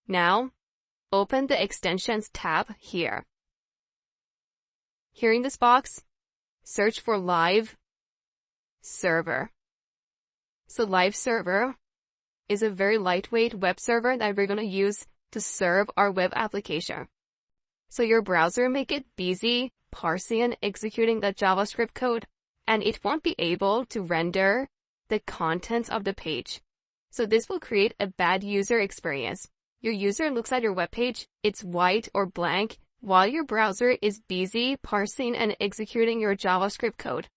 Now, open the Extensions tab here. Here in this box, search for Live Server. So Live Server is a very lightweight web server that we're going to use to serve our web application. So your browser make it busy parsing and executing the JavaScript code, and it won't be able to render the contents of the page. So this will create a bad user experience. Your user looks at your web page, it's white or blank, while your browser is busy parsing and executing your JavaScript code.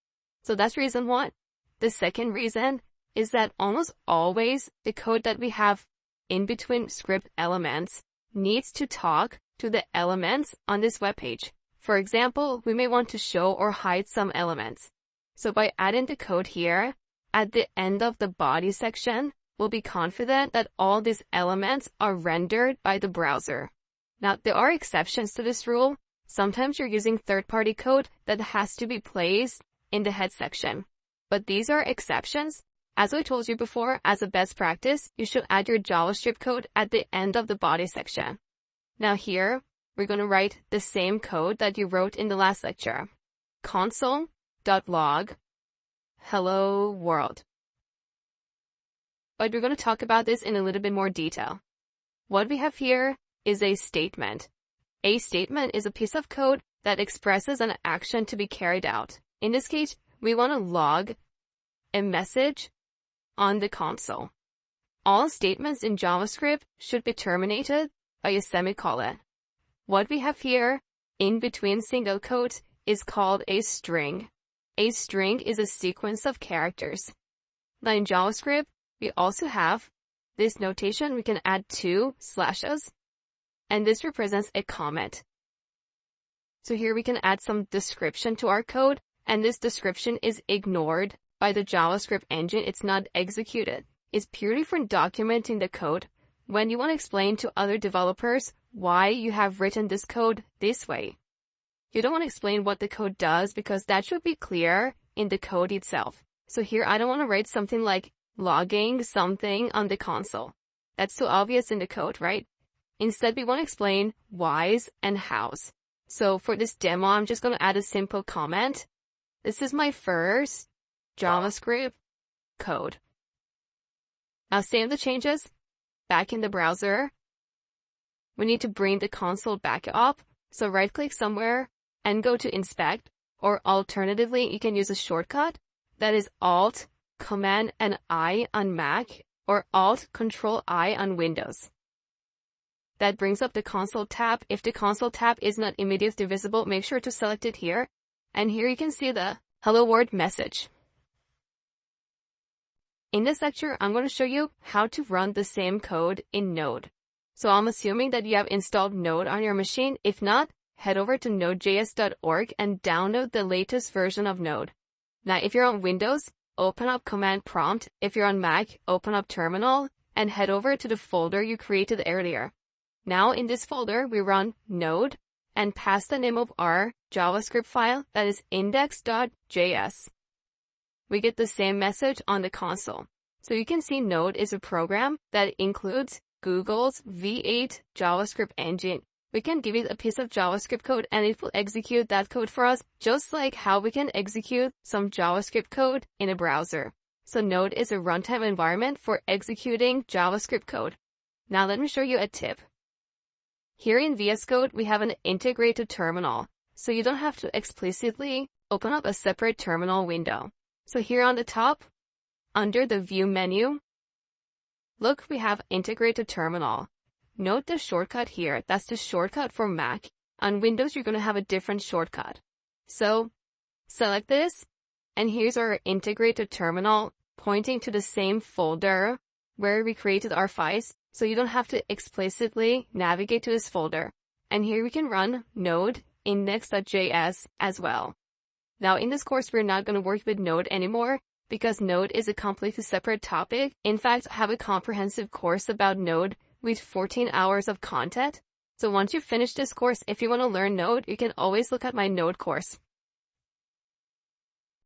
So that's reason one. The second reason is that almost always the code that we have in between script elements needs to talk to the elements on this web page. For example, we may want to show or hide some elements. So by adding the code here, at the end of the body section, we'll be confident that all these elements are rendered by the browser. Now, there are exceptions to this rule. Sometimes you're using third-party code that has to be placed in the head section. But these are exceptions. As I told you before, as a best practice, you should add your JavaScript code at the end of the body section. Now here, we're going to write the same code that you wrote in the last lecture. Console.log hello world. But we're going to talk about this in a little bit more detail. What we have here is a statement. A statement is a piece of code that expresses an action to be carried out. In this case, we want to log a message on the console. All statements in JavaScript should be terminated by a semicolon. What we have here in between single quotes is called a string. A string is a sequence of characters. Now in JavaScript, we also have this notation. We can add 2 slashes, and this represents a comment. So here we can add some description to our code, and this description is ignored by the JavaScript engine. It's not executed. It's purely for documenting the code when you want to explain to other developers why you have written this code this way. You don't want to explain what the code does because that should be clear in the code itself. So here I don't want to write something like logging something on the console. That's so obvious in the code, right? Instead, we want to explain whys and hows. So for this demo, I'm just going to add a simple comment. This is my first JavaScript code. Now save the changes. Back in the browser, we need to bring the console back up. So right click somewhere and go to inspect, or alternatively, you can use a shortcut that is Alt, Command and I on Mac, or Alt, Control I on Windows. That brings up the console tab. If the console tab is not immediately visible, make sure to select it here. And here you can see the Hello World message. In this lecture, I'm going to show you how to run the same code in Node. So I'm assuming that you have installed Node on your machine. If not, head over to nodejs.org and download the latest version of Node. Now, if you're on Windows, open up Command Prompt. If you're on Mac, open up Terminal and head over to the folder you created earlier. Now, in this folder, we run Node and pass the name of our JavaScript file, that is index.js. We get the same message on the console. So you can see Node is a program that includes Google's V8 JavaScript engine. We can give it a piece of JavaScript code and it will execute that code for us, just like how we can execute some JavaScript code in a browser. So Node is a runtime environment for executing JavaScript code. Now let me show you a tip. Here in VS Code, we have an integrated terminal, so you don't have to explicitly open up a separate terminal window. So here on the top, under the View menu, look, we have Integrated Terminal. Note the shortcut here. That's the shortcut for Mac. On Windows, you're going to have a different shortcut. So select this, and here's our Integrated Terminal pointing to the same folder where we created our files. So you don't have to explicitly navigate to this folder. And here we can run Node index.js as well. Now in this course, we're not going to work with Node anymore because Node is a completely separate topic. In fact, I have a comprehensive course about Node with 14 hours of content. So once you finish this course, if you want to learn Node, you can always look at my Node course.